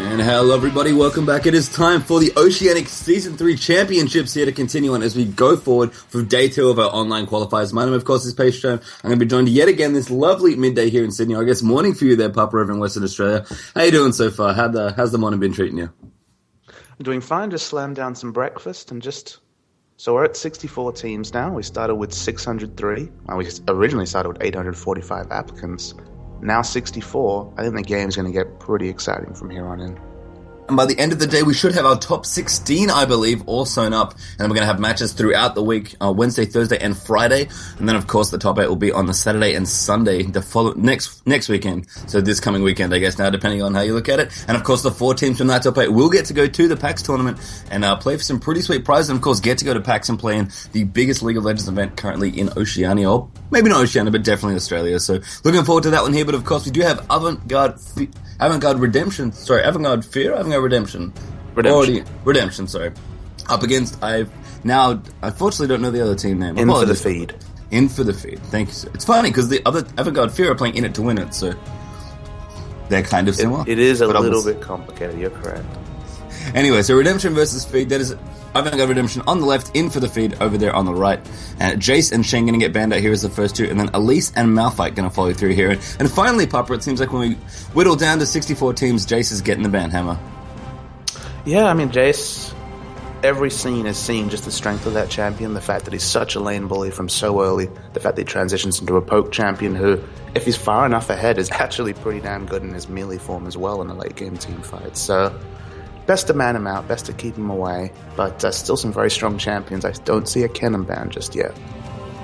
And hello everybody, welcome back. It is time for the Oceanic Season 3 Championships here to continue on as we go forward for day 2 of our online qualifiers. My name, of course, is Paige Stone. I'm going to be joined yet again this lovely midday here in Sydney. I guess morning for you there, Papa, over in Western Australia. How you doing so far? How's the morning been treating you? I'm doing fine. Just slammed down some breakfast and So we're at 64 teams now. We started with 603. We originally started with 845 applicants. Now 64. I think the game's going to get pretty exciting from here on in. And by the end of the day, we should have our top 16, I believe, all sewn up. And we're going to have matches throughout the week, Wednesday, Thursday, and Friday. And then, of course, the top 8 will be on the Saturday and Sunday, next weekend. So this coming weekend, I guess, now, depending on how you look at it. And, of course, the 4 teams from that top 8 will get to go to the PAX tournament and play for some pretty sweet prizes. And, of course, get to go to PAX and play in the biggest League of Legends event currently in Oceania. Or maybe not Oceania, but definitely Australia. So looking forward to that one here. But, of course, we do have Avant-Garde Redemption. Up against, I unfortunately don't know the other team name. In for the feed. Thank you, sir. It's funny because the other Avant-Garde Fear are playing In It to Win It, so they're kind of similar. It is a little bit complicated, you're correct. Anyway, so Redemption versus Feed, that is Avant-Garde Redemption on the left, In for the Feed over there on the right. And Jace and Shen going to get banned out here as the first two, and then Elise and Malphite going to follow through here. And finally, Papa, it seems like when we whittle down to 64 teams, Jace is getting the ban hammer. Yeah, I mean, Jace, every scene is seeing just the strength of that champion, the fact that he's such a lane bully from so early, the fact that he transitions into a poke champion who, if he's far enough ahead, is actually pretty damn good in his melee form as well in a late game team fight. So best to man him out, best to keep him away, but still some very strong champions. I don't see a Kennen ban just yet.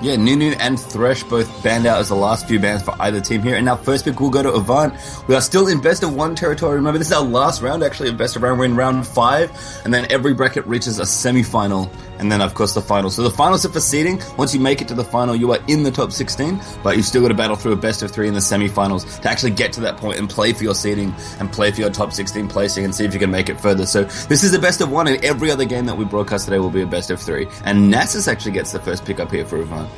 Yeah, Nunu and Thresh both banned out as the last few bans for either team here. And our first pick will go to Avant. We are still in best of 1 territory. Remember, this is our last round, actually, of best of round. We're in round 5. And then every bracket reaches a semi-final. And then, of course, the final. So the finals are for seeding. Once you make it to the final, you are in the top 16. But you've still got to battle through a best of 3 in the semi-finals to actually get to that point and play for your seeding and play for your top 16 placing and see if you can make it further. So this is the best of 1. And every other game that we broadcast today will be a best of 3. And Nasus actually gets the first pick up here for Avant.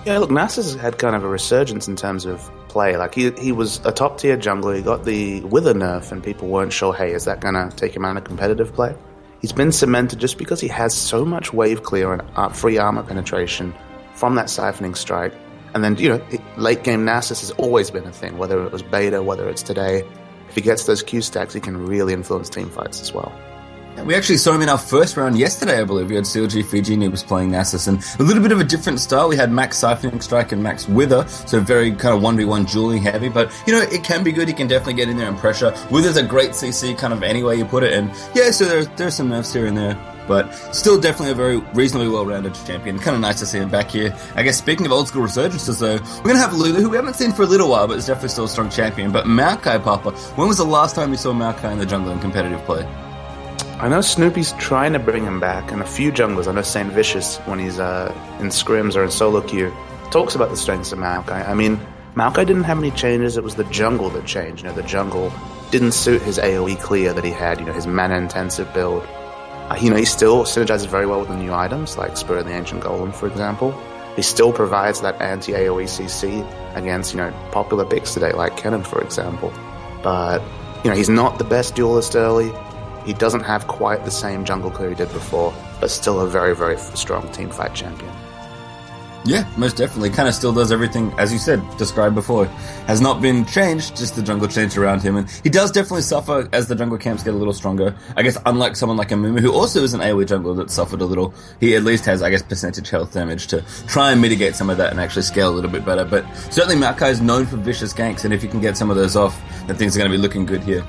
Yeah, look, Nasus had kind of a resurgence in terms of play. Like, he was a top-tier jungler. He got the Wither nerf, and people weren't sure, hey, is that going to take him out of competitive play? He's been cemented just because he has so much wave clear and free armor penetration from that siphoning strike. And then, late-game Nasus has always been a thing, whether it was beta, whether it's today. If he gets those Q stacks, he can really influence team fights as well. We actually saw him in our first round yesterday, I believe. We had CLG Fijini was playing Nasus, and a little bit of a different style. We had Max Siphoning Strike and Max Wither, so very kind of 1v1 dueling heavy, but, it can be good. He can definitely get in there and pressure. Wither's a great CC kind of any way you put it, and yeah, so there's some nerfs here and there, but still definitely a very reasonably well-rounded champion. Kind of nice to see him back here. I guess speaking of old-school resurgences, though, we're going to have Lulu, who we haven't seen for a little while, but is definitely still a strong champion. But Maokai, Papa, when was the last time you saw Maokai in the jungle in competitive play? I know Snoopy's trying to bring him back, and a few junglers, I know Saint Vicious, when he's in scrims or in solo queue, talks about the strengths of Maokai. I mean, Maokai didn't have any changes, it was the jungle that changed. The jungle didn't suit his AoE clear that he had, his mana-intensive build. He still synergizes very well with the new items, like Spirit of the Ancient Golem, for example. He still provides that anti-AoE CC against, popular picks today, like Kennen, for example. But, he's not the best duelist early. He doesn't have quite the same jungle clear he did before, but still a very, very strong teamfight champion. Yeah, most definitely. Kind of still does everything, as you said, described before. Has not been changed, just the jungle changed around him. And he does definitely suffer as the jungle camps get a little stronger. I guess unlike someone like a Mumu, who also is an AoE jungler that suffered a little, he at least has, I guess, percentage health damage to try and mitigate some of that and actually scale a little bit better. But certainly Maokai is known for vicious ganks, and if you can get some of those off, then things are going to be looking good here.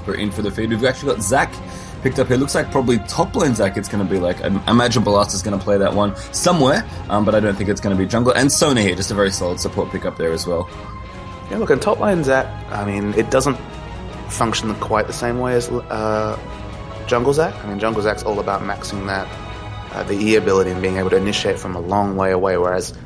We're in for the feed. We've actually got Zac picked up here. Looks like probably top lane Zac it's going to be like. I imagine Balasta's going to play that one somewhere, but I don't think it's going to be jungle. And Sona here, just a very solid support pick up there as well. Yeah, look, in top lane Zac, I mean, it doesn't function quite the same way as jungle Zac. I mean, jungle Zac's all about maxing that, the E ability and being able to initiate from a long way away, whereas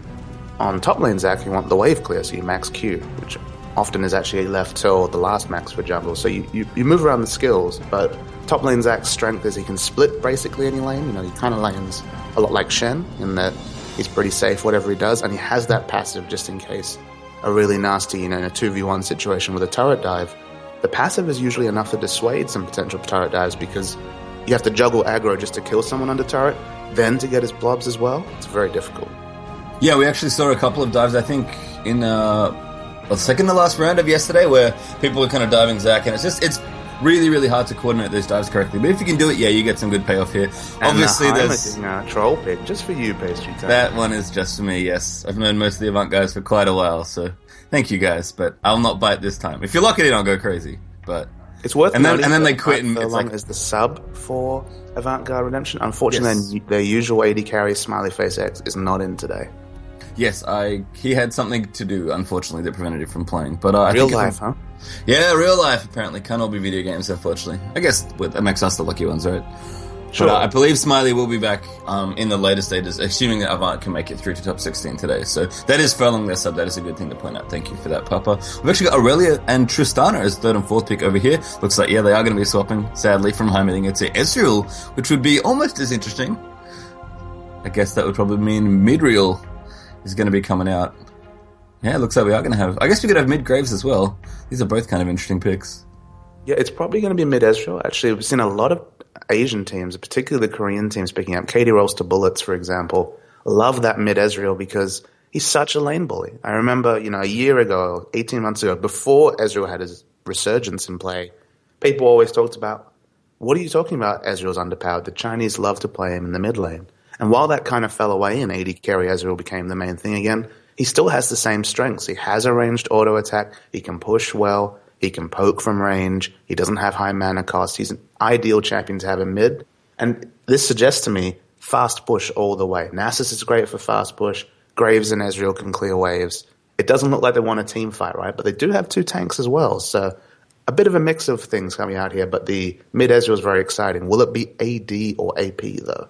on top lane Zac, you want the wave clear, so you max Q, which often is actually left till the last max for jungle. So you move around the skills, but top lane Zac's strength is he can split basically any lane. He kind of lanes a lot like Shen in that he's pretty safe whatever he does, and he has that passive just in case a really nasty, in a 2v1 situation with a turret dive, the passive is usually enough to dissuade some potential turret dives because you have to juggle aggro just to kill someone under turret, then to get his blobs as well. It's very difficult. Yeah, we actually saw a couple of dives, I think, in the second to last round of yesterday where people were kind of diving Zac, and it's really, really hard to coordinate those dives correctly. But if you can do it, yeah, you get some good payoff here. And obviously, there's troll pick just for you, Pastry Time. That one is just for me, yes. I've known most of the Avant guys for quite a while, so thank you guys, but I'll not bite this time. If you lock it in, I'll go crazy, but... It's worth noting and then they quit, and it's like... is the sub for Avant-Garde Redemption. Unfortunately, yes. Their usual AD carry, Smiley Face X, is not in today. Yes, he had something to do, unfortunately, that prevented him from playing. But I real think life, huh? Yeah, real life, apparently. Can't all be video games, unfortunately. I guess that makes us the lucky ones, right? Sure. But I believe Smiley will be back in the later stages, assuming that Avant can make it through to top 16 today. So that is furlong their sub. That is a good thing to point out. Thank you for that, Papa. We've actually got Aurelia and Tristana as third and fourth pick over here. Looks like, yeah, they are going to be swapping, sadly, from Heimerdinger to Ezreal, which would be almost as interesting. I guess that would probably mean Midreal is going to be coming out. Yeah, it looks like we are going to have... I guess we could have Mid-Graves as well. These are both kind of interesting picks. Yeah, it's probably going to be mid-Ezreal. Actually, we've seen a lot of Asian teams, particularly the Korean teams, picking up. Katie Rolls to Bullets, for example. Love that mid-Ezreal because he's such a lane bully. I remember, a year ago, 18 months ago, before Ezreal had his resurgence in play, people always talked about, what are you talking about? Ezreal's underpowered. The Chinese love to play him in the mid lane. And while that kind of fell away and AD carry Ezreal became the main thing again, he still has the same strengths. He has a ranged auto attack. He can push well. He can poke from range. He doesn't have high mana cost. He's an ideal champion to have in mid. And this suggests to me fast push all the way. Nasus is great for fast push. Graves and Ezreal can clear waves. It doesn't look like they want a team fight, right? But they do have two tanks as well. So a bit of a mix of things coming out here. But the mid Ezreal is very exciting. Will it be AD or AP, though?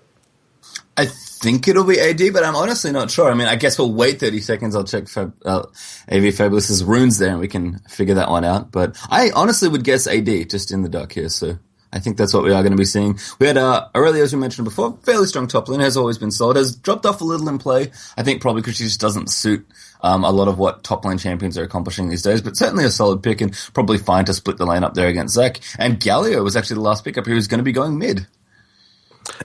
I think it'll be AD, but I'm honestly not sure. I mean, I guess we'll wait 30 seconds. I'll check AV Fabulous's runes there and we can figure that one out. But I honestly would guess AD just in the dark here. So I think that's what we are going to be seeing. We had Aurelia, as we mentioned before, fairly strong top lane, has always been solid, has dropped off a little in play. I think probably because she just doesn't suit a lot of what top lane champions are accomplishing these days, but certainly a solid pick and probably fine to split the lane up there against Zac. And Galio was actually the last pickup who was going to be going mid.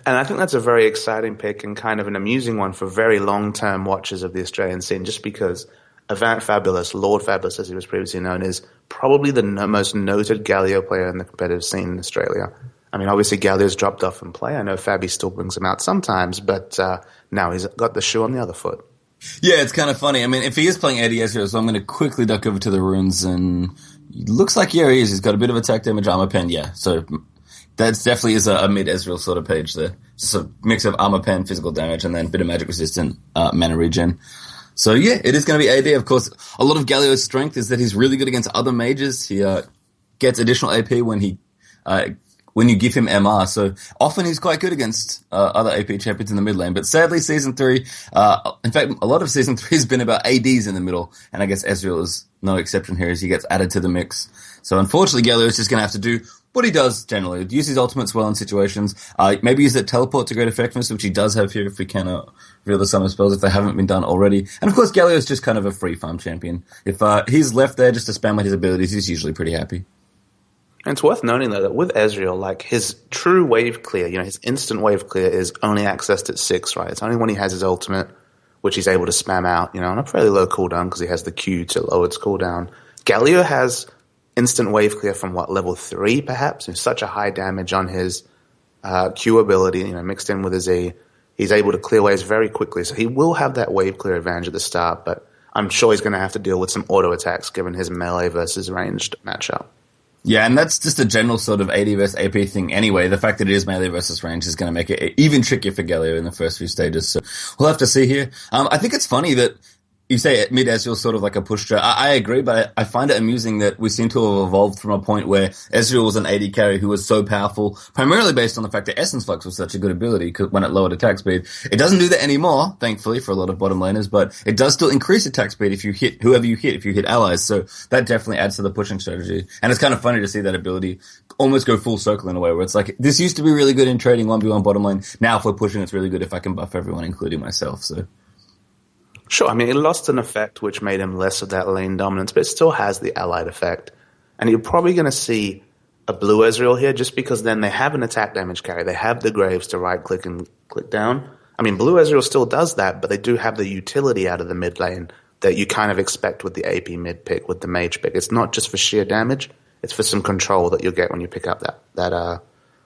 And I think that's a very exciting pick and kind of an amusing one for very long-term watchers of the Australian scene, just because Avant Fabulous, Lord Fabulous as he was previously known, is probably the most noted Galio player in the competitive scene in Australia. I mean, obviously Galio's dropped off in play. I know Fabi still brings him out sometimes, but now he's got the shoe on the other foot. Yeah, it's kind of funny. I mean, if he is playing AD Ezreal, so I'm going to quickly duck over to the runes, and it looks like, yeah, he is. He's got a bit of attack damage, armor pen, yeah, so... That definitely is a mid-Ezreal sort of page there. Just a mix of armor pen, physical damage, and then a bit of magic resistant mana regen. So yeah, it is going to be AD. Of course, a lot of Galio's strength is that he's really good against other mages. He gets additional AP when you give him MR. So often he's quite good against other AP champions in the mid lane. But sadly, Season 3, in fact, a lot of Season 3 has been about ADs in the middle. And I guess Ezreal is no exception here as he gets added to the mix. So unfortunately, Galio is just going to have to do what he does generally. Use his ultimates well in situations. Maybe use that teleport to great effectiveness, which he does have here if we can reveal the summer spells if they haven't been done already. And of course, Galio is just kind of a free farm champion. If he's left there just to spam out his abilities, he's usually pretty happy. And it's worth noting, though, that with Ezreal, like, his true wave clear, his instant wave clear is only accessed at 6, right? It's only when he has his ultimate, which he's able to spam out, on a fairly low cooldown because he has the Q to lower its cooldown. Galio has instant wave clear from, level 3, perhaps? It's such a high damage on his Q ability, mixed in with his E. He's able to clear waves very quickly, so he will have that wave clear advantage at the start, but I'm sure he's going to have to deal with some auto attacks given his melee versus ranged matchup. Yeah, and that's just a general sort of AD versus AP thing anyway. The fact that it is melee versus range is going to make it even trickier for Galio in the first few stages, so we'll have to see here. I think it's funny that you say mid Ezreal sort of like a push strat. I agree, but I find it amusing that we seem to have evolved from a point where Ezreal was an AD carry who was so powerful, primarily based on the fact that Essence Flux was such a good ability when it lowered attack speed. It doesn't do that anymore, thankfully, for a lot of bottom laners, but it does still increase attack speed if you hit whoever you hit, if you hit allies. So that definitely adds to the pushing strategy. And it's kind of funny to see that ability almost go full circle in a way where it's like, this used to be really good in trading 1v1 bottom lane. Now if we're pushing, it's really good if I can buff everyone, including myself. So. Sure, I mean, it lost an effect which made him less of that lane dominance, but it still has the allied effect. And you're probably going to see a blue Ezreal here just because then they have an attack damage carry. They have the Graves to right-click and click down. I mean, blue Ezreal still does that, but they do have the utility out of the mid lane that you kind of expect with the AP mid pick, with the mage pick. It's not just for sheer damage. It's for some control that you'll get when you pick up that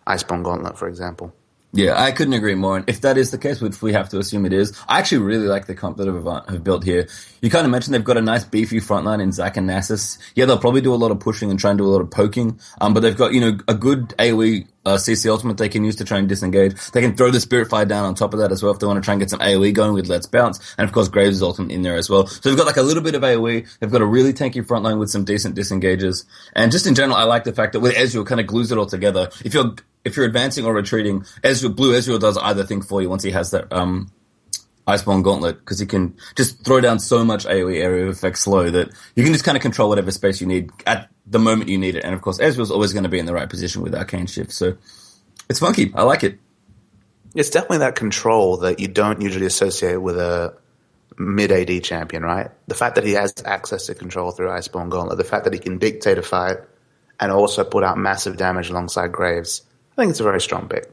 Iceborne Gauntlet, for example. Yeah, I couldn't agree more. And if that is the case, which we have to assume it is, I actually really like the comp that Avant have built here. You kind of mentioned they've got a nice beefy frontline in Zac and Nasus. Yeah, they'll probably do a lot of pushing and try and do a lot of poking. But they've got, a good AoE CC ultimate they can use to try and disengage. They can throw the Spirit Fire down on top of that as well if they want to try and get some AoE going with Let's Bounce. And of course, Graves' ultimate in there as well. So they've got like a little bit of AoE. They've got a really tanky frontline with some decent disengages. And just in general, I like the fact that with Ezreal kind of glues it all together. If you're advancing or retreating, Blue Ezreal does either thing for you once he has that Iceborne Gauntlet, because he can just throw down so much AoE area of effect slow that you can just kind of control whatever space you need at the moment you need it. And of course, Ezreal's always going to be in the right position with Arcane Shift. So it's funky. I like it. It's definitely that control that you don't usually associate with a mid-AD champion, right? The fact that he has access to control through Iceborne Gauntlet, the fact that he can dictate a fight and also put out massive damage alongside Graves, I think it's a very strong pick.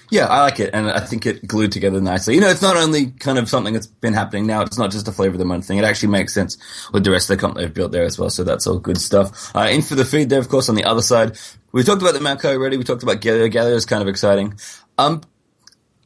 Yeah, I like it, and I think it glued together nicely. It's not only kind of something that's been happening now, it's not just a flavor of the month thing. It actually makes sense with the rest of the comp they've built there as well, so that's all good stuff. In for the feed there, of course, on the other side. We talked about the Maokai already, we talked about Galio. Galio is kind of exciting. I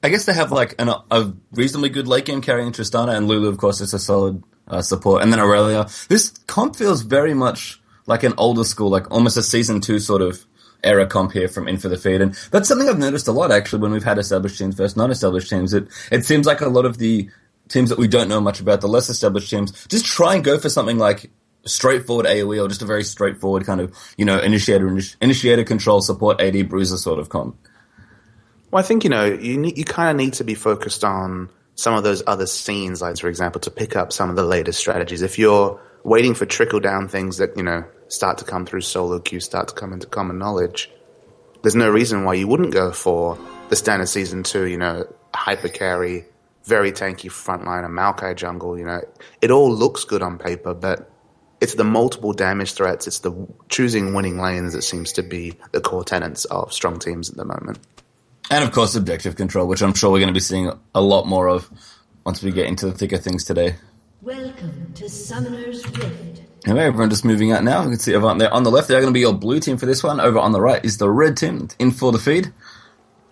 guess they have like a reasonably good late game carrying Tristana, and Lulu, of course, is a solid support, and then Aurelia. This comp feels very much like an older school, like almost a Season 2 sort of era comp here from In for the Feed. And that's something I've noticed a lot, actually, when we've had established teams versus non-established teams. It seems like a lot of the teams that we don't know much about, the less established teams, just try and go for something like straightforward AoE or just a very straightforward kind of, initiator control support AD bruiser sort of comp. Well, I think, you kind of need to be focused on some of those other scenes, like, for example, to pick up some of the latest strategies. If you're waiting for trickle-down things that, start to come through solo queue, start to come into common knowledge, there's no reason why you wouldn't go for the standard Season 2, hyper carry, very tanky frontline, a Maokai jungle, It all looks good on paper, but it's the multiple damage threats, it's the choosing winning lanes that seems to be the core tenets of strong teams at the moment. And of course, objective control, which I'm sure we're going to be seeing a lot more of once we get into the thick of things today. Welcome to Summoner's Rift. Anyway, everyone just moving out now. You can see Avant there on the left. They're going to be your blue team for this one. Over on the right is the red team in for the feed.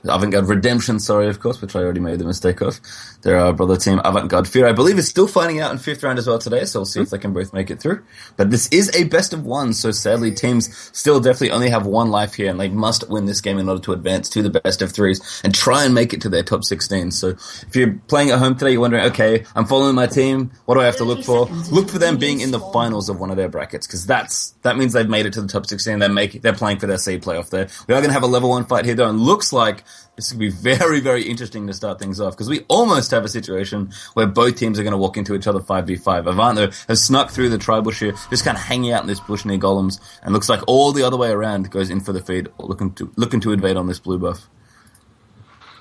Avant-Garde Redemption, of course, which I already made the mistake of. Their brother team, Avant-Garde Fear, I believe, is still fighting out in 5th round as well today, so we'll see if they can both make it through. But this is a best of one, so sadly teams still definitely only have one life here, and they must win this game in order to advance to the best of 3s and try and make it to their top 16. So if you're playing at home today, you're wondering, okay, I'm following my team, what do I have to look for? Look for them being in the finals of one of their brackets, because that means they've made it to the top 16, they're playing for their C playoff there. We are going to have a level 1 fight here, though, and looks like this could be very, very interesting to start things off, because we almost have a situation where both teams are going to walk into each other 5v5. Avant, though, has snuck through the tri-bush here, just kind of hanging out in this bush near golems, and looks like all the other way around goes in for the feed, looking to invade on this blue buff.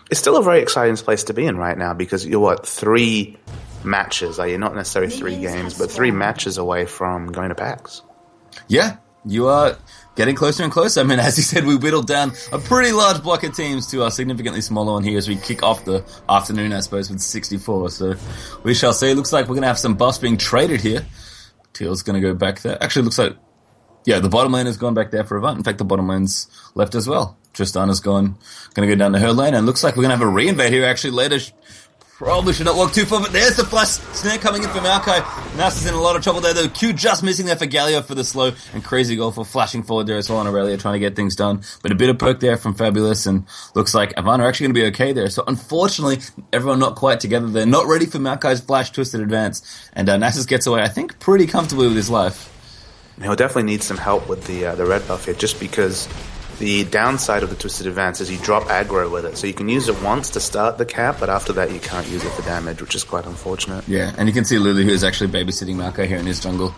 It's still a very exciting place to be in right now, because you're, 3 matches, you're not necessarily 3 games, but 3 matches away from going to PAX. Yeah, you are getting closer and closer. I mean, as you said, we whittled down a pretty large block of teams to a significantly smaller one here as we kick off the afternoon, I suppose, with 64. So we shall see. Looks like we're going to have some buffs being traded here. Teal's going to go back there. Actually, looks like, yeah, the bottom lane has gone back there for Avant. In fact, the bottom lane's left as well. Tristana's going to go down to her lane, and looks like we're going to have a re-invade here actually later. Probably should not walk too far, but there's the flash snare coming in for Maokai. Nasus is in a lot of trouble there, though. Q just missing there for Galio for the slow, and Crazy Goal for flashing forward there as well on Aurelia, trying to get things done. But a bit of poke there from Fabulous, and looks like Avant are actually going to be okay there. So unfortunately, everyone not quite together. They're not ready for Maokai's flash twisted advance, and Nasus gets away, I think, pretty comfortably with his life. He'll definitely need some help with the red buff here, just because the downside of the Twisted Advance is you drop aggro with it. So you can use it once to start the cap, but after that you can't use it for damage, which is quite unfortunate. Yeah, and you can see Lulu, who is actually babysitting Maokai here in his jungle.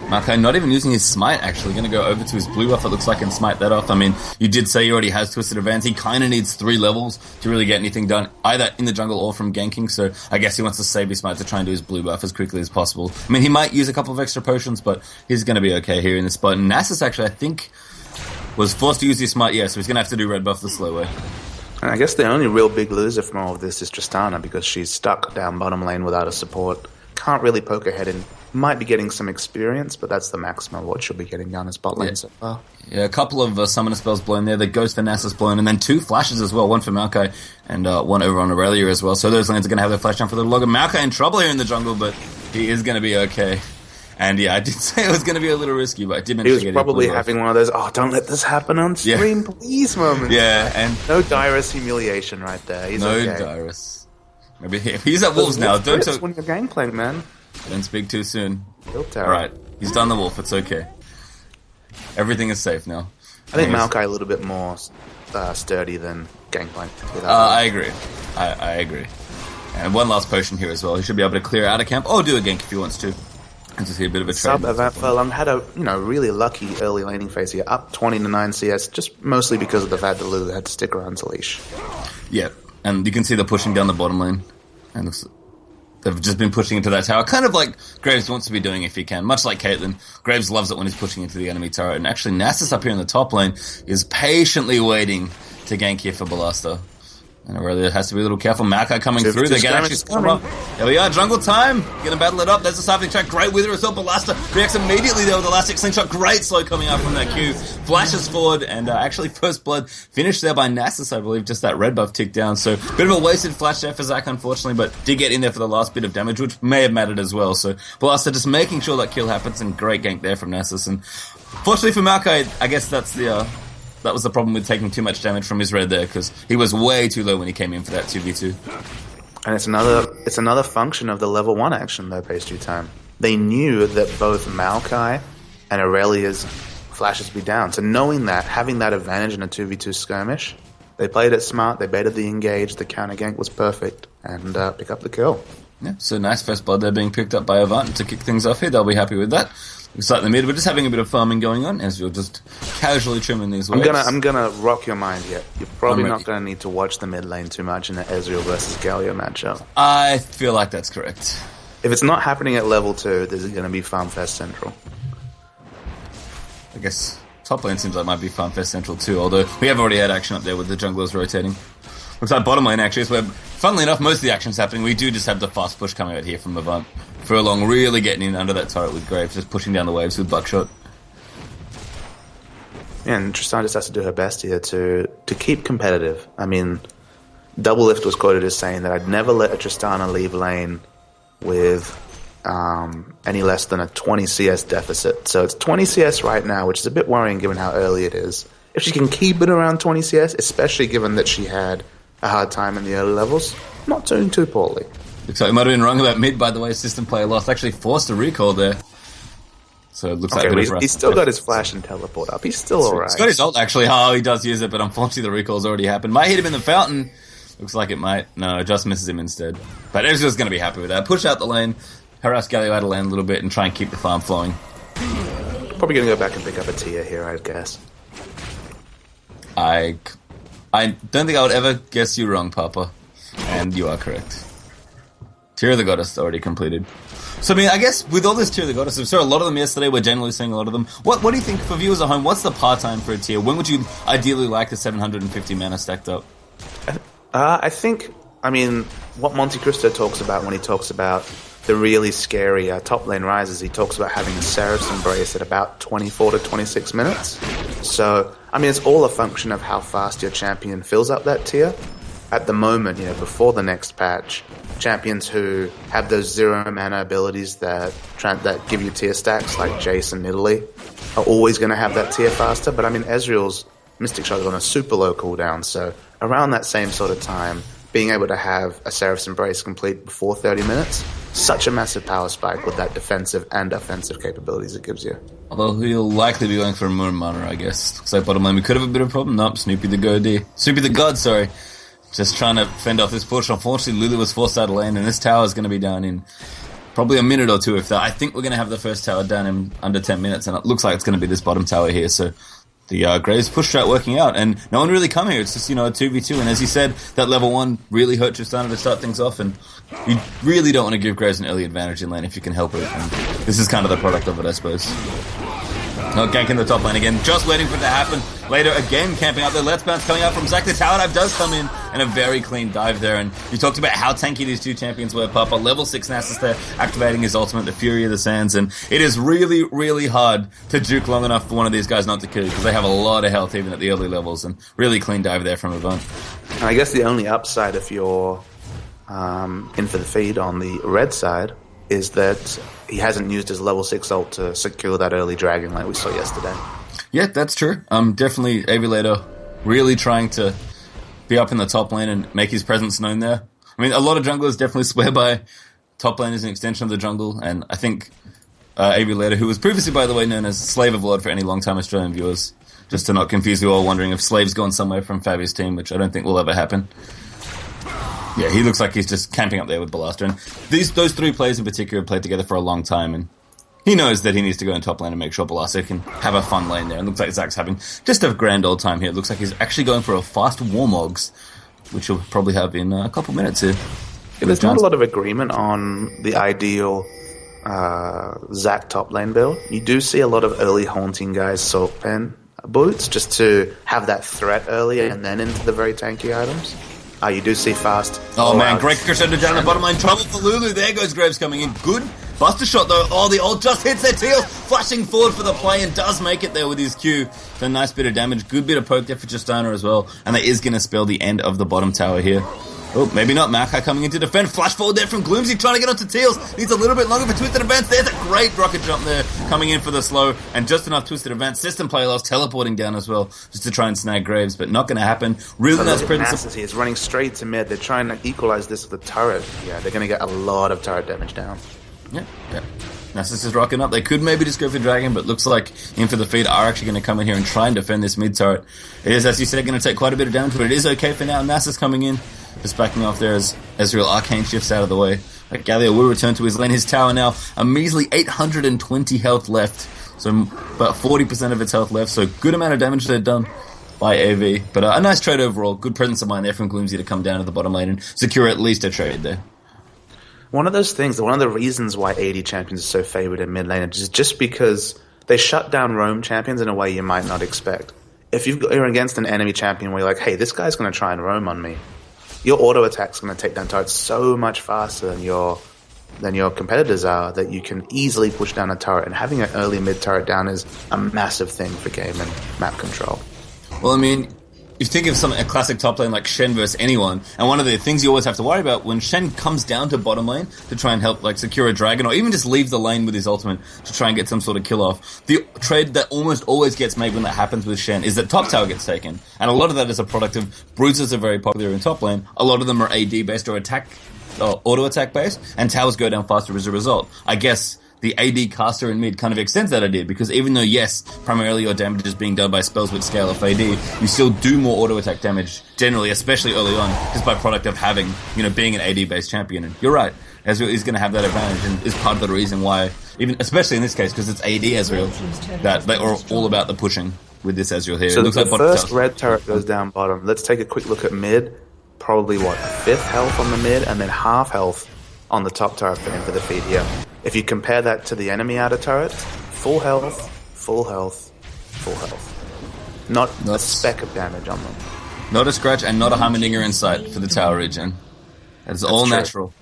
Maokai not even using his smite, actually. Going to go over to his blue buff, it looks like, and smite that off. I mean, you did say he already has Twisted Advance. He kind of needs 3 levels to really get anything done, either in the jungle or from ganking, so I guess he wants to save his smite to try and do his blue buff as quickly as possible. I mean, he might use a couple of extra potions, but he's going to be okay here in this spot. And Nasus, actually, I think, was forced to use his smite, so he's going to have to do red buff the slow way. And I guess the only real big loser from all of this is Tristana, because she's stuck down bottom lane without a support. Can't really poke her head in. Might be getting some experience, but that's the maximum of what she'll be getting down as bot lane so far. Yeah, a couple of summoner spells blown there. The Ghost for Nasus blown, and then 2 flashes as well. One for Maokai and one over on Aurelia as well. So those lanes are going to have their flash down for a little longer. Maokai in trouble here in the jungle, but he is going to be okay. And yeah, I did say it was going to be a little risky, but I did mention he was probably having one of those, don't let this happen on stream, please moments. Yeah, and no Dyrus humiliation right there. He's no okay. Dyrus. Maybe he's at Wolves now. Don't talk when you're gangplank, man. Don't speak too soon. Alright, he's done the wolf, it's okay. Everything is safe now. I think Maokai a little bit more sturdy than Gangplank. I agree. I agree. And one last potion here as well. He should be able to clear out of camp, or do a gank if he wants to. And just see a bit of a trade. Sub Avant Furlong had a really lucky early laning phase here, up 20 to 9 CS, just mostly because of the fact that Lulu had to stick around to leash. Yeah, and you can see they're pushing down the bottom lane. And they've just been pushing into that tower, kind of like Graves wants to be doing if he can, much like Caitlyn. Graves loves it when he's pushing into the enemy turret, and actually Nasus up here in the top lane is patiently waiting to gank here for Ballista. And Aurelia has to be a little careful. Maokai coming through. They're going to actually come up. There we are. Jungle time. Going to battle it up. There's a Siphoning Track. Great Wither as well. Ballista reacts immediately there with Elastic Slingshot. Great slow coming out from that Q. Flashes forward. And actually first blood finished there by Nasus, I believe. Just that red buff ticked down. So bit of a wasted flash there for Zac, unfortunately. But did get in there for the last bit of damage, which may have mattered as well. So Ballista just making sure that kill happens. And great gank there from Nasus. And fortunately for Maokai, I guess that's the... that was the problem with taking too much damage from his red there, because he was way too low when he came in for that 2v2. And it's another function of the level 1 action, though, Pace Due Time. They knew that both Maokai and Aurelia's flashes would be down. So knowing that, having that advantage in a 2v2 skirmish, they played it smart, they baited the engage, the counter gank was perfect, and pick up the kill. Yeah, so nice first blood there being picked up by Avant to kick things off here. They'll be happy with that. We start in the mid. We're just having a bit of farming going on as you're just casually trimming these waves. I'm gonna rock your mind here. You're probably not gonna need to watch the mid lane too much in the Ezreal versus Galio matchup. I feel like that's correct. If it's not happening at level 2, this is gonna be Farmfest Central. I guess top lane seems like it might be Farmfest Central too, although we have already had action up there with the junglers rotating. Looks like bottom lane actually is where, funnily enough, most of the action's happening. We do just have the fast push coming out here from Avant. Furlong really getting in under that turret with Graves, just pushing down the waves with Buckshot. Yeah, and Tristana just has to do her best here to keep competitive. I mean, Double Lift was quoted as saying that I'd never let a Tristana leave lane with any less than a 20 CS deficit. So it's 20 CS right now, which is a bit worrying given how early it is. If she can keep it around 20 CS, especially given that she had a hard time in the early levels, not doing too poorly. Looks like we might have been wrong about mid, by the way. System player lost. Actually forced a recall there. So it looks like he's still got his flash and teleport up. He's still alright. He's got his ult, actually. Oh, he does use it, but unfortunately the recall's already happened. Might hit him in the fountain. Looks like it might. No, it just misses him instead. But Ezreal's going to be happy with that. Push out the lane, harass Galio out of lane a little bit, and try and keep the farm flowing. Probably going to go back and pick up a tier here, I'd guess. I don't think I would ever guess you wrong, Papa. And you are correct. Tear of the Goddess already completed. So, I mean, I guess with all this Tear of the Goddess, we saw a lot of them yesterday. We're generally seeing a lot of them. What do you think, for viewers at home, what's the par time for a tier? When would you ideally like the 750 mana stacked up? I think, what Monte Cristo talks about when he talks about the really scary top lane rises, he talks about having a Seraph's Embrace at about 24 to 26 minutes. So, it's all a function of how fast your champion fills up that tier. At the moment, before the next patch, champions who have those 0 mana abilities that give you tier stacks, like Jace and Nidalee, are always going to have that tier faster. But Ezreal's Mystic Shot is on a super low cooldown, so around that same sort of time, being able to have a Seraph's Embrace complete before 30 minutes, such a massive power spike with that defensive and offensive capabilities it gives you. Although he'll likely be going for a Moon Mana, I guess. Looks like bottom lane we could have a bit of a problem. Nope, Snoopy the God, sorry. Just trying to fend off this push. Unfortunately, Lulu was forced out of lane, and this tower is going to be down in probably a minute or two if that. I think we're going to have the first tower down in under 10 minutes, and it looks like it's going to be this bottom tower here, so the Graves push strat working out, and no one really come here. It's just, a 2v2, and as you said, that level 1 really hurt Tristana to start things off, and you really don't want to give Graves an early advantage in lane if you can help it, and this is kind of the product of it, I suppose. Not ganking the top lane again, just waiting for it to happen. Later, again, camping out there. Let's Bounce coming out from Zac. The tower dive does come in, and a very clean dive there. And you talked about how tanky these two champions were, Papa. Level 6 Nasus there, activating his ultimate, the Fury of the Sands. And it is really, really hard to juke long enough for one of these guys not to kill you, because they have a lot of health even at the early levels. And really clean dive there from Avant. And I guess the only upside if you're in for the feed on the red side is that he hasn't used his level 6 ult to secure that early dragon like we saw yesterday. Yeah, that's true. Definitely Aviator really trying to be up in the top lane and make his presence known there. I mean, a lot of junglers definitely swear by top lane as an extension of the jungle, and I think Aviator, who was previously, by the way, known as Slave of Lord for any long-time Australian viewers, just to not confuse you all wondering if Slave's gone somewhere from Fabi's team, which I don't think will ever happen. Yeah, he looks like he's just camping up there with Ballasta. And those three players in particular have played together for a long time, and he knows that he needs to go in top lane and make sure Ballasta can have a fun lane there. And looks like Zac's having just a grand old time here. It looks like he's actually going for a fast Warmogs, which he'll probably have in a couple minutes here. Yeah, there's not a lot of agreement on the ideal Zac top lane build. You do see a lot of early haunting guys Salt Pen boots just to have that threat early and then into the very tanky items. You do see fast. Oh man, great crescendo down the bottom line. Trouble for Lulu. There goes Graves coming in. Good buster shot though. Oh, the ult just hits their teal. Flashing forward for the play and does make it there with his Q. So nice bit of damage. Good bit of poke there for Tristana as well. And that is going to spell the end of the bottom tower here. Oh, maybe not. Makai coming in to defend. Flash forward there from Gloomsy, trying to get onto Teals. Needs a little bit longer for Twisted Advance. There's a great rocket jump there, coming in for the slow, and just enough Twisted Advance. System player loss, teleporting down as well, just to try and snag Graves, but not going to happen. Really nice presence. He's running straight to mid. They're trying to equalize this with the turret. Yeah, they're going to get a lot of turret damage down. Yeah. Nasus is rocking up. They could maybe just go for Dragon, but looks like in for the feed are actually going to come in here and try and defend this mid turret. It is, as you said, going to take quite a bit of damage, but it is okay for now. Nasus coming in, just backing off there as Ezreal Arcane shifts out of the way. But Galio will return to his lane. His tower now, a measly 820 health left. So about 40% of its health left. So good amount of damage there done by AV. But a nice trade overall. Good presence of mind there from Gloomsy to come down to the bottom lane and secure at least a trade there. One of those things, one of the reasons why AD champions are so favored in mid lane is just because they shut down roam champions in a way you might not expect. If you're against an enemy champion where you're like, hey, this guy's going to try and roam on me, your auto attack's going to take down turrets so much faster than your competitors are that you can easily push down a turret, and having an early mid turret down is a massive thing for game and map control. Well, I mean, you think of a classic top lane like Shen versus anyone, and one of the things you always have to worry about when Shen comes down to bottom lane to try and help secure a dragon, or even just leave the lane with his ultimate to try and get some sort of kill off, the trade that almost always gets made when that happens with Shen is that top tower gets taken, and a lot of that is a product of bruisers are very popular in top lane. A lot of them are AD based or auto attack based, and towers go down faster as a result. I guess the AD caster in mid kind of extends that idea, because even though, yes, primarily your damage is being done by spells with scale of AD, you still do more auto-attack damage, generally, especially early on, just by product of having, being an AD-based champion. And you're right, Ezreal is going to have that advantage, and is part of the reason why, even especially in this case, because it's AD Ezreal, that they are all about the pushing with this Ezreal here. So the first red turret goes down bottom. Let's take a quick look at mid. Probably, 5th health on the mid, and then half health on the top turret for the feed here. If you compare that to the enemy outer turrets, full health, full health, full health. Not a speck of damage on them. Not a scratch and not a Heimerdinger in sight for the tower region. That's all true. Natural.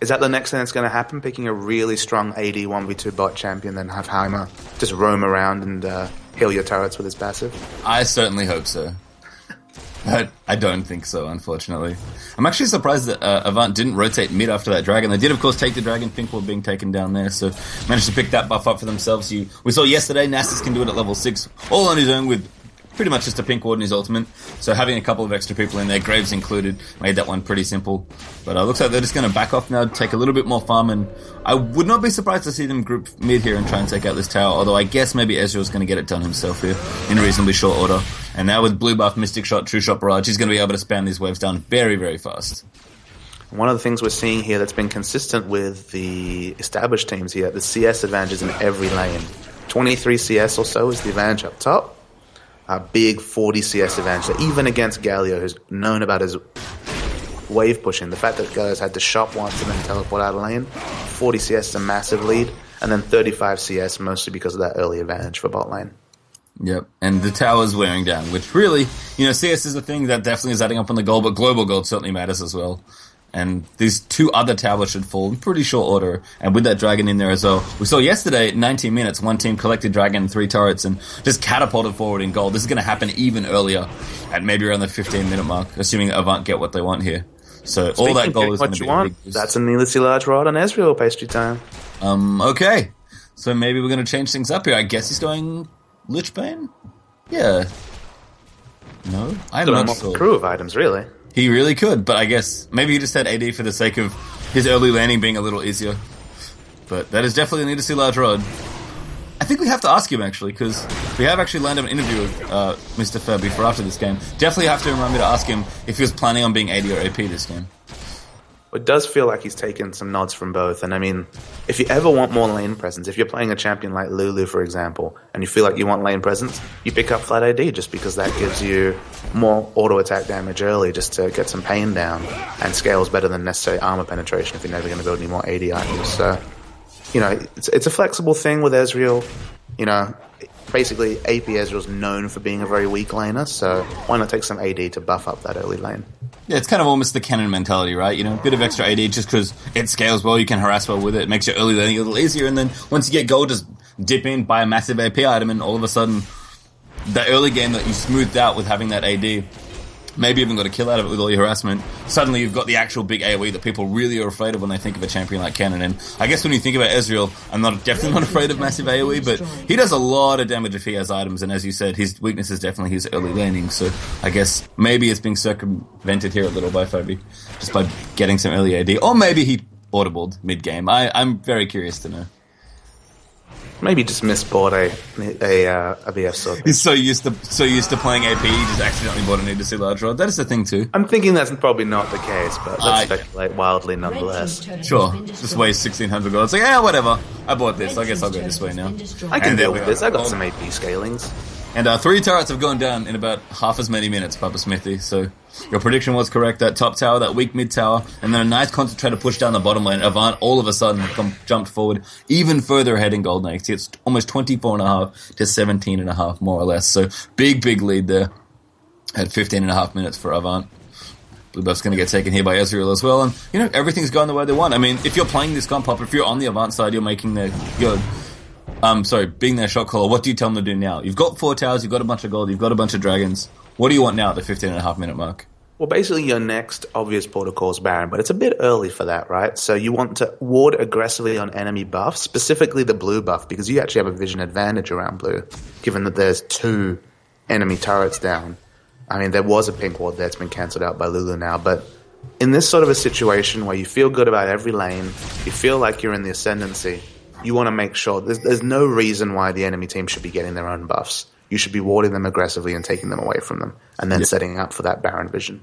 Is that the next thing that's going to happen? Picking a really strong AD 1v2 bot champion, then have Heimer just roam around and heal your turrets with his passive? I certainly hope so. But I don't think so, unfortunately. I'm actually surprised that Avant didn't rotate mid after that dragon. They did, of course, take the dragon. Finkward being taken down there, so managed to pick that buff up for themselves. We saw yesterday Nasus can do it at level 6, all on his own with pretty much just a pink ward in his ultimate. So having a couple of extra people in there, Graves included, made that one pretty simple. But looks like they're just going to back off now, take a little bit more farm, and I would not be surprised to see them group mid here and try and take out this tower, although I guess maybe Ezreal's going to get it done himself here in reasonably short order. And now with blue buff, Mystic Shot, True Shot Barrage, he's going to be able to spam these waves down very, very fast. one of the things we're seeing here that's been consistent with the established teams here, the CS advantages in every lane. 23 CS or so is the advantage up top. A big 40 CS advantage, even against Galio, who's known about his wave pushing. The fact that Galio's had to shop once and then teleport out of lane, 40 CS is a massive lead, and then 35 CS mostly because of that early advantage for bot lane. Yep, and the tower's wearing down, which really, CS is a thing that definitely is adding up on the gold, but global gold certainly matters as well. And these two other towers should fall in pretty short order, and with that dragon in there as well. We saw yesterday, 19 minutes, one team collected dragon and 3 turrets and just catapulted forward in gold. This is going to happen even earlier, at maybe around the 15-minute mark, assuming Avant get what they want here. So all that gold is going to be a big boost. That's a needlessly large rod on Ezreal pastry time. Okay. So maybe we're going to change things up here. I guess he's going Lich Bane? Yeah. No? I'm not sure. Crew of items, really. He really could, but I guess maybe he just had AD for the sake of his early landing being a little easier. But that is definitely a need to see large rod. I think we have to ask him, actually, because we have actually landed an interview with Mr. Furby for after this game. Definitely have to remind me to ask him if he was planning on being AD or AP this game. It does feel like he's taken some nods from both. And I mean, if you ever want more lane presence, if you're playing a champion like Lulu, for example, and you feel like you want lane presence, you pick up flat AD just because that gives you more auto-attack damage early just to get some pain down and scales better than necessary armor penetration if you're never going to build any more AD items. So, it's a flexible thing with Ezreal. Basically, AP Ezreal's known for being a very weak laner, so why not take some AD to buff up that early lane? Yeah, it's kind of almost the cannon mentality, right? A bit of extra AD just because it scales well, you can harass well with it, makes your early laning a little easier, and then once you get gold, just dip in, buy a massive AP item, and all of a sudden, the early game that you smoothed out with having that AD, maybe even got a kill out of it with all your harassment, suddenly you've got the actual big AoE that people really are afraid of when they think of a champion like Cannon. And I guess when you think about Ezreal, I'm definitely not afraid of massive AoE, but he does a lot of damage if he has items, and as you said, his weakness is definitely his early laning, so I guess maybe it's being circumvented here a little by Phoebe, just by getting some early AD, or maybe he audibled mid-game. I'm very curious to know. Maybe just misbought a BF sword. He's so used to playing AP, he just accidentally bought a need to see large rod. That is the thing too. I'm thinking that's probably not the case, but let's speculate wildly nonetheless. Sure, just weighs 1,600 gold. It's like, whatever. I bought this. I guess I'll go this way now. I can deal with this. I got some AP scalings. And 3 turrets have gone down in about half as many minutes, Papa Smithy. So your prediction was correct. That top tower, that weak mid tower, and then a nice concentrated push down the bottom lane. Avant all of a sudden jumped forward even further ahead in gold now. It's almost 24.5 to 17.5 more or less. So big lead there at 15.5 minutes for Avant. Blue buff's going to get taken here by Ezreal as well. And, everything's going the way they want. I mean, if you're playing this comp up, if you're on the Avant side, you're making their good. Being their shot caller, what do you tell them to do now? You've got 4 towers, you've got a bunch of gold, you've got a bunch of dragons. What do you want now at the 15.5 minute mark? Well, basically your next obvious protocol is Baron, but it's a bit early for that, right? So you want to ward aggressively on enemy buffs, specifically the blue buff, because you actually have a vision advantage around blue, given that there's 2 enemy turrets down. I mean, there was a pink ward there, it's been cancelled out by Lulu now, but in this sort of a situation where you feel good about every lane, you feel like you're in the ascendancy, you want to make sure there's no reason why the enemy team should be getting their own buffs. You should be warding them aggressively and taking them away from them, and then setting up for that Baron vision.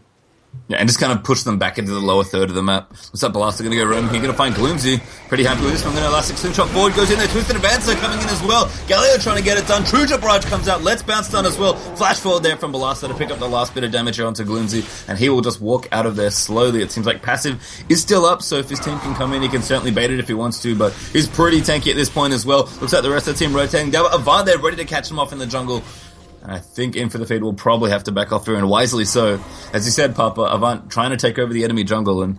Yeah, and just kind of push them back into the lower third of the map. What's up, Balasta? Going to go roam. You're going to find Gloomsy. Pretty happy with this one. Going to elastic slingshot forward. Goes in there. Twisted Advancer coming in as well. Galio trying to get it done. True Barrage comes out. Let's bounce done as well. Flash forward there from Balasta to pick up the last bit of damage here onto Gloomsy, and he will just walk out of there slowly. It seems like passive is still up, so if his team can come in, he can certainly bait it if he wants to, but he's pretty tanky at this point as well. Looks like the rest of the team rotating down. Avant there ready to catch him off in the jungle. And I think in for the feed will probably have to back off here, and wisely so. As you said, Papa, Avant trying to take over the enemy jungle, and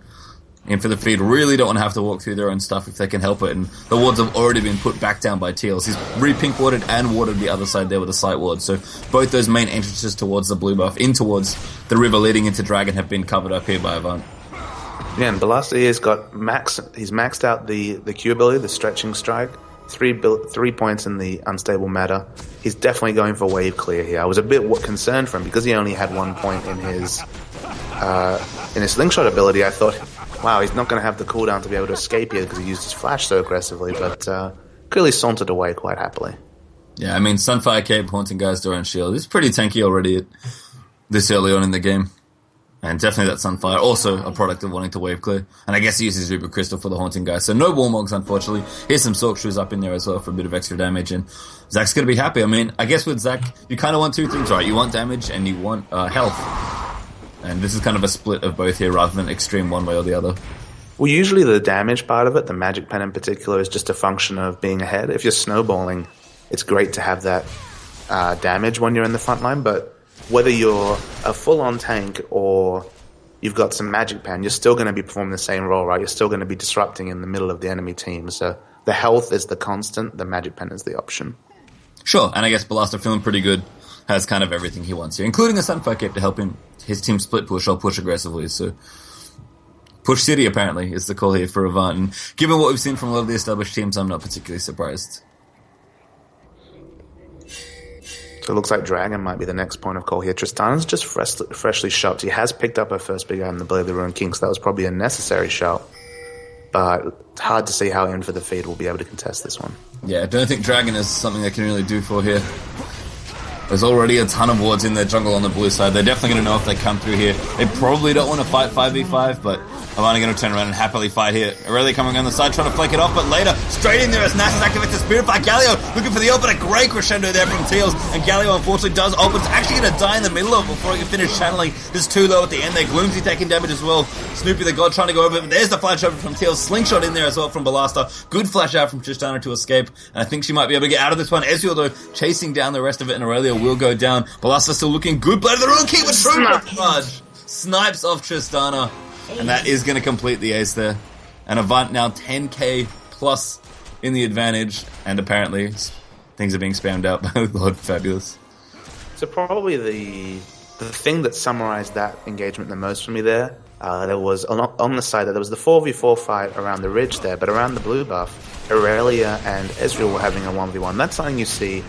in for the feed really don't want to have to walk through their own stuff if they can help it. And the wards have already been put back down by Teals. He's re-pink warded and warded the other side there with a sight ward. So both those main entrances towards the blue buff, in towards the river leading into Dragon, have been covered up here by Avant. Yeah, and Balasta he's maxed out the Q ability, the stretching strike. 3 points in the unstable matter. He's definitely going for wave clear here. I was a bit concerned for him because he only had 1 point in his slingshot ability. I thought, wow, he's not going to have the cooldown to be able to escape here because he used his flash so aggressively, but clearly sauntered away quite happily. Yeah, I mean, Sunfire Cape, Haunting Guy's Door and Shield. It's pretty tanky already this early on in the game. And definitely that Sunfire, also a product of wanting to wave clear. And I guess he uses Uber Crystal for the Haunting guy. So no Warmogs, unfortunately. Here's some Sork Shoes up in there as well for a bit of extra damage. And Zach's going to be happy. I mean, I guess with Zach, you kind of want two things, right? You want damage and you want health. And this is kind of a split of both here rather than extreme one way or the other. Well, usually the damage part of it, the magic pen in particular, is just a function of being ahead. If you're snowballing, it's great to have that damage when you're in the front line, but whether you're a full-on tank or you've got some magic pen, you're still going to be performing the same role, right? You're still going to be disrupting in the middle of the enemy team. So the health is the constant, the magic pen is the option. Sure, and I guess Ballasta feeling pretty good, has kind of everything he wants here, including a Sunfire Cape to help his team split push or push aggressively, so... Push City, apparently, is the call here for Avant, and given what we've seen from a lot of the established teams, I'm not particularly surprised. So it looks like Dragon might be the next point of call here. Tristana's just freshly shopped. He has picked up her first big item, the Blade of the Ruined King, so that was probably a necessary shot. But it's hard to see how In for the Feed will be able to contest this one. Yeah, I don't think Dragon is something they can really do for here. There's already a ton of wards in their jungle on the blue side. They're definitely going to know if they come through here. They probably don't want to fight 5v5, but Avant are going to turn around and happily fight here. Aurelia coming on the side, trying to flank it off, but later, straight in there as Nasus activates the Spirit Fire. Galio looking for the ult, but a great crescendo there from Teals, and Galio unfortunately does ult, but it's actually going to die in the middle of it before he can finish channeling. Just too low at the end there. Gloomsy taking damage as well. Snoopy the God trying to go over, but there's the flash over from Teals. Slingshot in there as well from Ballasta. Good flash out from Tristana to escape, and I think she might be able to get out of this one. Ezreal, though, chasing down the rest of it, and Aurelia will go down. Ballasta still looking good. Blade of the Ruined King with true charge. Snipes off Tristana. And that is going to complete the ace there. And Avant now 10k plus in the advantage. And apparently things are being spammed out by Lord Fabulous. So probably the thing that summarized that engagement the most for me there was on the side there was the 4v4 fight around the ridge there, but around the blue buff, Aurelia and Ezreal were having a 1v1. That's something you see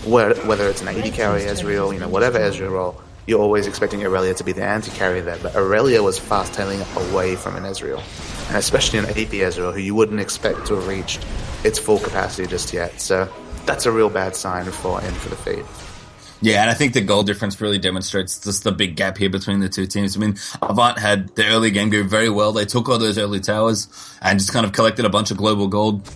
whether it's an AD carry Ezreal, whatever Ezreal role, you're always expecting Aurelia to be the anti-carry there, but Aurelia was fast-tailing away from an Ezreal, and especially an AP Ezreal, who you wouldn't expect to have reached its full capacity just yet, so that's a real bad sign for In for the Feed. Yeah, and I think the goal difference really demonstrates just the big gap here between the two teams. I mean, Avant had the early game go very well. They took all those early towers and just kind of collected a bunch of global gold,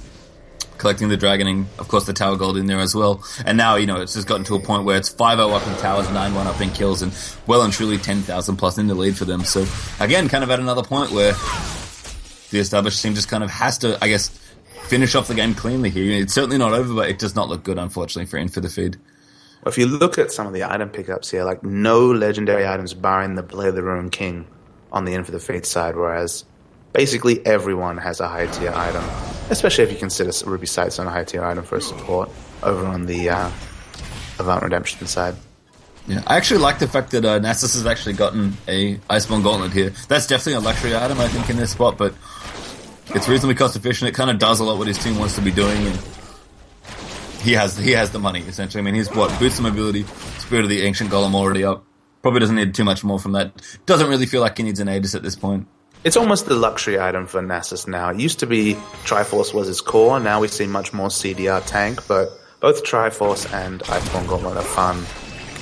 collecting the dragon and, of course, the tower gold in there as well. And now, it's just gotten to a point where it's 5-0 up in towers, 9-1 up in kills, and well and truly 10,000 plus in the lead for them. So, again, kind of at another point where the established team just kind of has to, I guess, finish off the game cleanly here. It's certainly not over, but it does not look good, unfortunately, for In for the Feed. Well, if you look at some of the item pickups here, like no legendary items barring the Blade of the Ruined King on the In for the Feed side, whereas basically everyone has a high tier item, especially if you consider Ruby Sights on a high tier item for a support over on the Avant Redemption side. Yeah, I actually like the fact that Nasus has actually gotten a Iceborne Gauntlet here. That's definitely a luxury item, I think, in this spot, but it's reasonably cost efficient. It kind of does a lot what his team wants to be doing, and he has the money, essentially. I mean, he's boost of mobility, Spirit of the Ancient Golem already up. Probably doesn't need too much more from that. Doesn't really feel like he needs an Aegis at this point. It's almost the luxury item for Nasus now. It used to be Triforce was his core. Now we see much more CDR tank, but both Triforce and Iceborne Gauntlet are fun,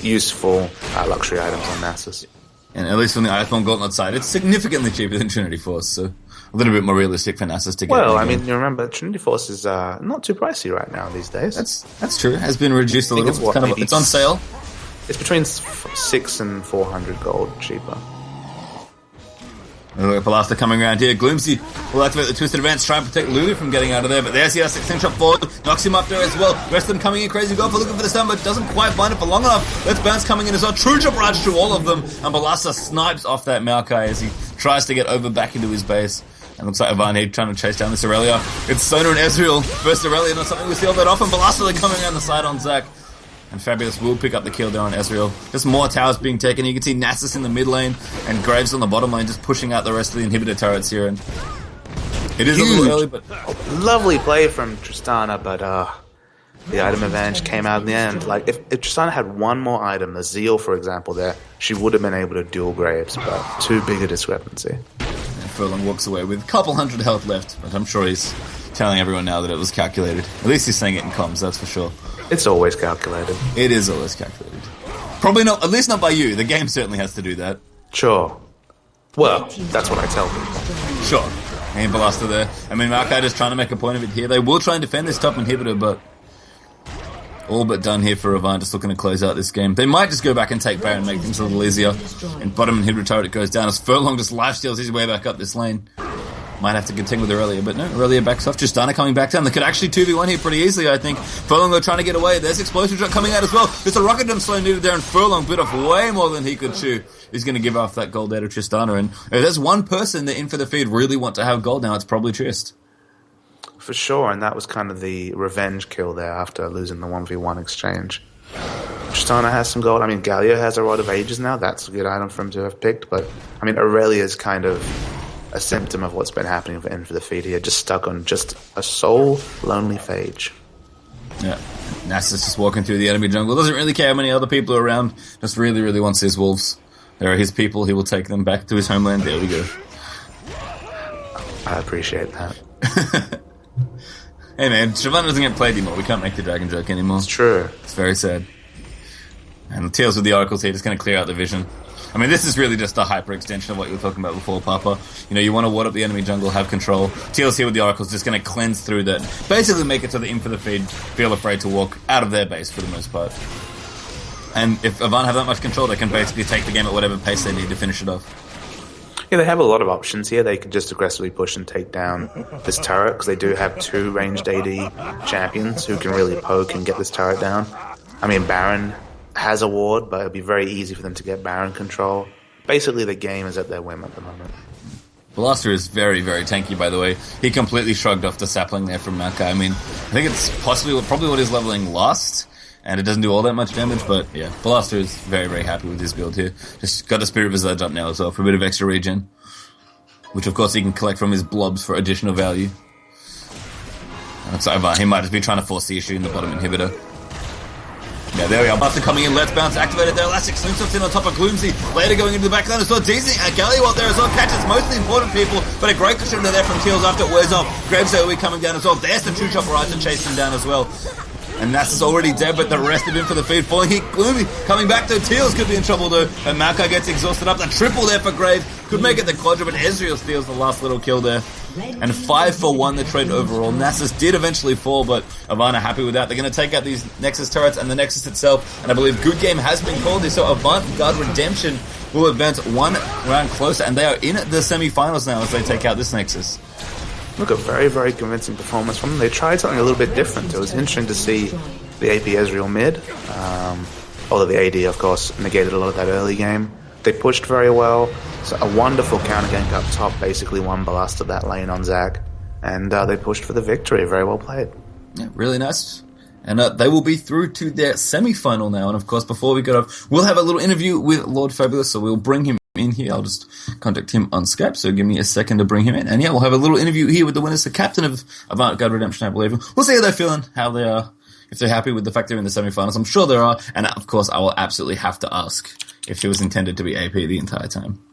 useful luxury items on Nasus. And at least from the Iceborne Gauntlet side, it's significantly cheaper than Trinity Force, so a little bit more realistic for Nasus to get. Well, I mean, you remember, Trinity Force is not too pricey right now these days. That's true. It has been reduced a little. It's on sale. It's between 600 and 400 gold cheaper. Ballasta coming around here. Gloomsy will activate the Twisted Advance, try and protect Lulu from getting out of there, but there's the R6 shot forward, knocks him up there as well. Rest of them coming in crazy, go for looking for the stun, but doesn't quite bind it for long enough. Let's Bounce coming in as well. True barrage through all of them, and Ballasta snipes off that Maokai as he tries to get over back into his base. And looks like Avant trying to chase down this Aurelia. It's Sona and Ezreal versus Aurelia, not something we see all that often. Ballasta coming around the side on Zac. And Fabulous will pick up the kill there on Ezreal. Just more towers being taken. You can see Nasus in the mid lane and Graves on the bottom lane just pushing out the rest of the inhibitor turrets here. And it is a little early, but... Lovely play from Tristana, but the item advantage came out in the end. Like, if Tristana had one more item, the Zeal, for example, there, she would have been able to duel Graves, but too big a discrepancy. And Furlong walks away with a couple hundred health left, but I'm sure he's telling everyone now that it was calculated. At least he's saying it in comms, that's for sure. It's always calculated. It is always calculated. Probably not, at least not by you. The game certainly has to do that. Sure. Well, that's what I tell people. Sure. And Blaster there. I mean, Maokai just trying to make a point of it here. They will try and defend this top inhibitor, but all but done here for Avant, just looking to close out this game. They might just go back and take Baron and make things a little easier. And bottom inhibitor turret goes down as Furlong just lifesteals his way back up this lane. Might have to contend with Aurelia, but no, Aurelia backs off. Tristana coming back down. They could actually 2v1 here pretty easily, I think. Furlong trying to get away. There's Explosive Shot coming out as well. There's a Rocket Jump slow needed there, and Furlong bit off way more than he could chew. He's going to give off that gold there to Tristana. And if there's one person that in for the feed really want to have gold now, it's probably Trist. For sure, and that was kind of the revenge kill there after losing the 1v1 exchange. Tristana has some gold. I mean, Galio has a Rod of Ages now. That's a good item for him to have picked. But, I mean, Aurelia's kind of a symptom of what's been happening for In for the Feed here. Just stuck on just a sole lonely phage. Yeah. Nasus just walking through the enemy jungle. Doesn't really care how many other people are around. Just really, really wants his wolves. There are his people. He will take them back to his homeland. There we go. I appreciate that. Hey man, Shyvana doesn't get played anymore. We can't make the dragon joke anymore. It's true. It's very sad. And Teals with the oracles here, just going to clear out the vision. I mean, this is really just a hyper extension of what you were talking about before, Papa. You know, you want to ward up the enemy jungle, have control. Teals here with the oracles just going to cleanse through that. Basically make it so the In for the Feed feel afraid to walk out of their base for the most part. And if Avant have that much control, they can basically take the game at whatever pace they need to finish it off. Yeah, they have a lot of options here. They could just aggressively push and take down this turret, because they do have two ranged AD champions who can really poke and get this turret down. I mean, Baron has a ward, but it'll be very easy for them to get Baron control. Basically, the game is at their whim at the moment. Blaster is very, very tanky, by the way. He completely shrugged off the sapling there from Maokai. I mean, I think it's probably what he's leveling last, and it doesn't do all that much damage, but yeah, Blaster is very, very happy with his build here. Just got a Spirit Visage up now as well for a bit of extra regen, which of course he can collect from his blobs for additional value. And so he might just be trying to force the issue in the bottom inhibitor. Yeah, there we are. Buster coming in. Let's bounce. Activated their elastic. Slingshot's in on top of Gloomsy. Later going into the backline as well. Deezy and Galio out there as well. Catches most of the important people, but a great cushion there from Teals after it wears off. Graves will be coming down as well. There's the True Chopper Rise and chase him down as well. And Nasus already dead, but the rest of him for the feed. Falling hit. Gloomy coming back to Teals could be in trouble though. And Maokai gets exhausted up. The triple there for Graves. Could make it the quadra, but Ezreal steals the last little kill there. And 5-for-1 the trade overall. Nasus did eventually fall, but Avant are happy with that. They're going to take out these Nexus turrets and the Nexus itself. And I believe good game has been called here. So Avant-Garde Redemption will advance one round closer. And they are in the semi-finals now as they take out this Nexus. Look, a very, very convincing performance from them. They tried something a little bit different. It was interesting to see the AP Ezreal mid. Although the AD, of course, negated a lot of that early game. They pushed very well. So a wonderful counter gank up top, basically one blast of that lane on Zac. And they pushed for the victory. Very well played. Yeah, really nice. And they will be through to their semi-final now. And of course, before we get off, we'll have a little interview with Lord Fabulous, so we'll bring him in here. I'll just contact him on Skype, so give me a second to bring him in. And yeah, we'll have a little interview here with the winners, the captain of Avant-Garde Redemption, I believe. We'll see how they're feeling, how they are, if they're happy with the fact they're in the semi-finals. I'm sure they are. And of course, I will absolutely have to ask if she was intended to be AP the entire time.